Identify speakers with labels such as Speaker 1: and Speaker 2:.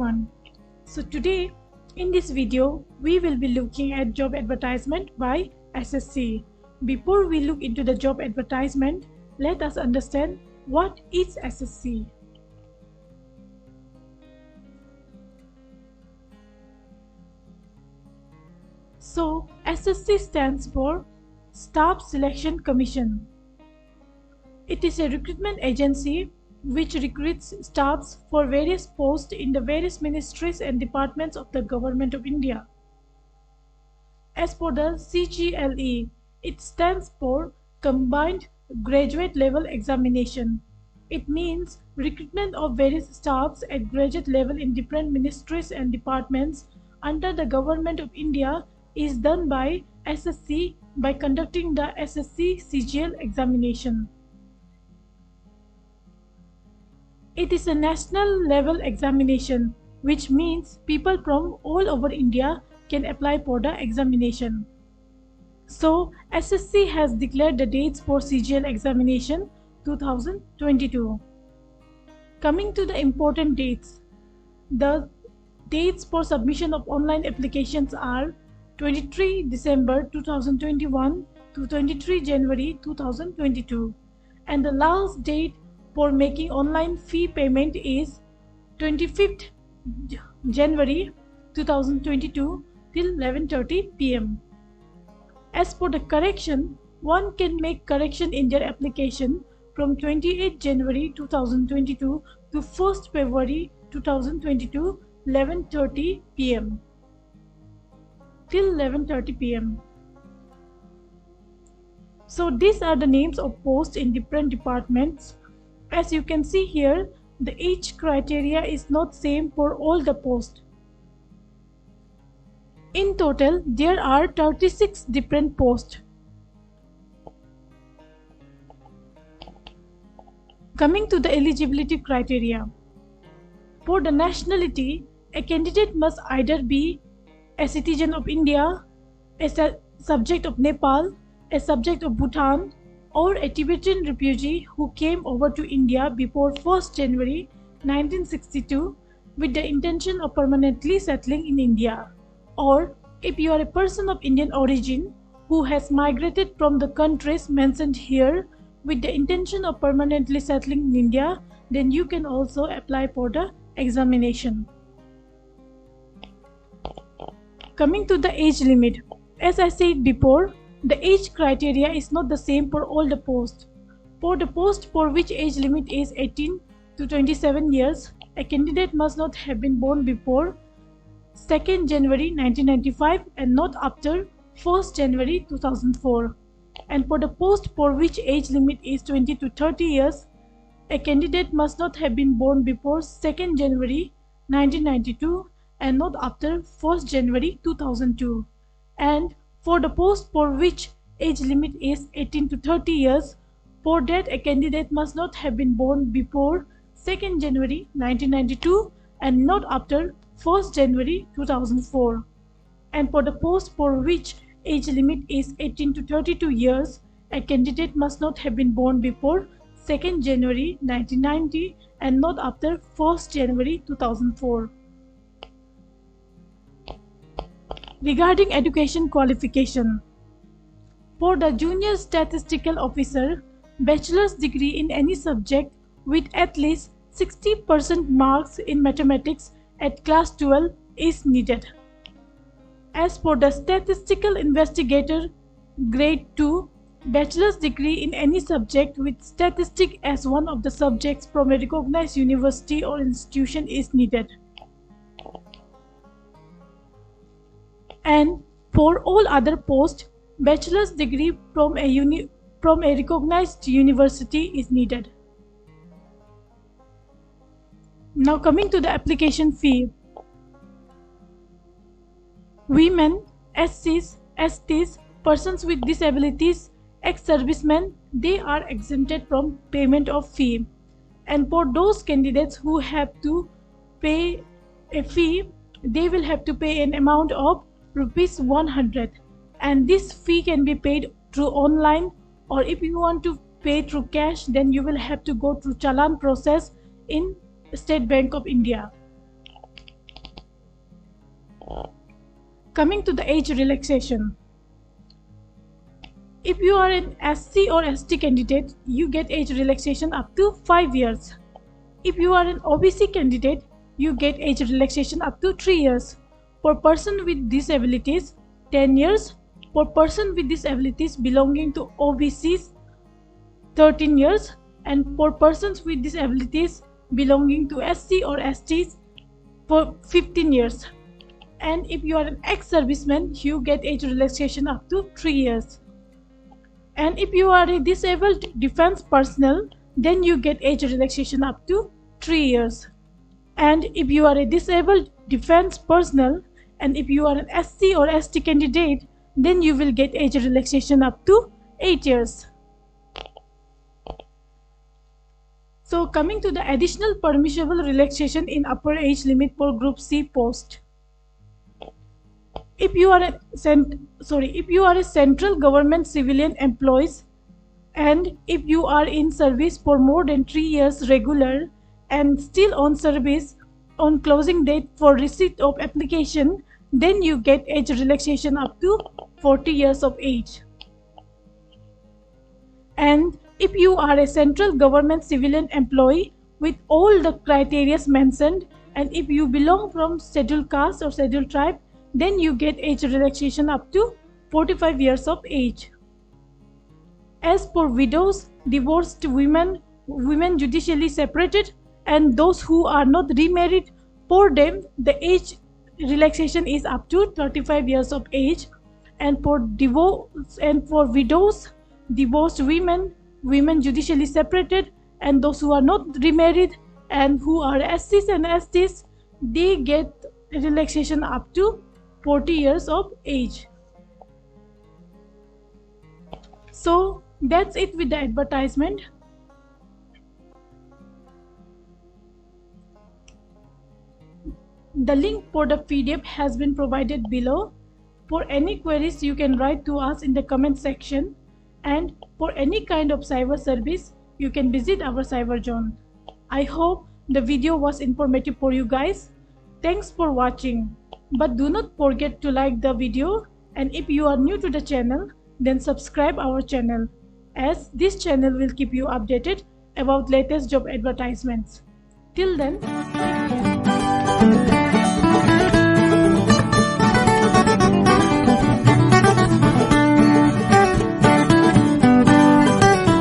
Speaker 1: everyone. So today in this video we will be looking at job advertisement by SSC. Before we look into the job advertisement, let us understand what is SSC. So SSC stands for Staff Selection Commission. It is a recruitment agency which recruits staffs for various posts in the various ministries and departments of the Government of India. As for the CGLE, it stands for Combined Graduate Level Examination. It means recruitment of various staffs at graduate level in different ministries and departments under the Government of India is done by SSC by conducting the SSC CGL examination. It is a national level examination, which means people from all over India can apply for the examination. So, SSC has declared the dates for CGL examination 2022. Coming to the important dates, the dates for submission of online applications are 23 December 2021 to 23 January 2022, and the last date for making online fee payment is 25th January 2022 till 11:30 p.m. As for the correction, one can make correction in their application from 28 January 2022 to 1st February 2022 11:30 p.m. till 11:30 p.m. So these are the names of posts in different departments. As you can see here, the age criteria is not same for all the posts. In total, there are 36 different posts. Coming to the eligibility criteria. For the nationality, a candidate must either be a citizen of India, a subject of Nepal, a subject of Bhutan, or a Tibetan refugee who came over to India before 1st January 1962 with the intention of permanently settling in India, or if you are a person of Indian origin who has migrated from the countries mentioned here with the intention of permanently settling in India, then you can also apply for the examination. Coming to the age limit, as I said before, the age criteria is not the same for all the posts. For the post for which age limit is 18 to 27 years, a candidate must not have been born before 2nd January 1995 and not after 1st January 2004. And for the post for which age limit is 20 to 30 years, a candidate must not have been born before 2nd January 1992 and not after 1st January 2002. And for the post for which age limit is 18 to 30 years, for that a candidate must not have been born before 2nd January 1992 and not after 1st January 2004. And for the post for which age limit is 18 to 32 years, a candidate must not have been born before 2nd January 1990 and not after 1st January 2004. Regarding education qualification, for the junior statistical officer, bachelor's degree in any subject with at least 60% marks in mathematics at class 12 is needed. As for the statistical investigator, grade 2, bachelor's degree in any subject with statistics as one of the subjects from a recognized university or institution is needed. And for all other posts, bachelor's degree from a recognized university is needed. Now coming to the application fee. Women, SCs, STs, persons with disabilities, ex-servicemen, they are exempted from payment of fee. And for those candidates who have to pay a fee, they will have to pay an amount of rupees 100, and this fee can be paid through online, or if you want to pay through cash, then you will have to go through challan process in State Bank of India. Coming to the age relaxation. If you are an SC or ST candidate, you get age relaxation up to 5 years. If you are an OBC candidate, you get age relaxation up to 3 years. For person with disabilities, 10 years. For person with disabilities belonging to OBCs, 13 years. And for persons with disabilities belonging to SC or STs, for 15 years. And if you are an ex-serviceman, you get age relaxation up to 3 years. And if you are a disabled defense personnel, then you get age relaxation up to 3 years. And if you are a disabled defense personnel, and if you are an SC or ST candidate, then you will get age relaxation up to 8 years. So coming to the additional permissible relaxation in upper age limit for Group C post. If you are a central government civilian employee, and if you are in service for more than 3 years regular and still on service on closing date for receipt of application, then you get age relaxation up to 40 years of age. And if you are a central government civilian employee with all the criteria mentioned, and if you belong from scheduled caste or scheduled tribe, then you get age relaxation up to 45 years of age. As for widows, divorced women, women judicially separated, and those who are not remarried, for them the age relaxation is up to 35 years of age. And for widows, divorced women, women judicially separated, and those who are not remarried and who are SCs and STs, they get relaxation up to 40 years of age. So that's it with the advertisement. The link for the PDF has been provided below. For any queries, you can write to us in the comment section, and for any kind of cyber service, you can visit our cyber zone. I hope the video was informative for you guys. Thanks for watching, but do not forget to like the video, and if you are new to the channel, then subscribe our channel, as this channel will keep you updated about latest job advertisements. Till then, thank you.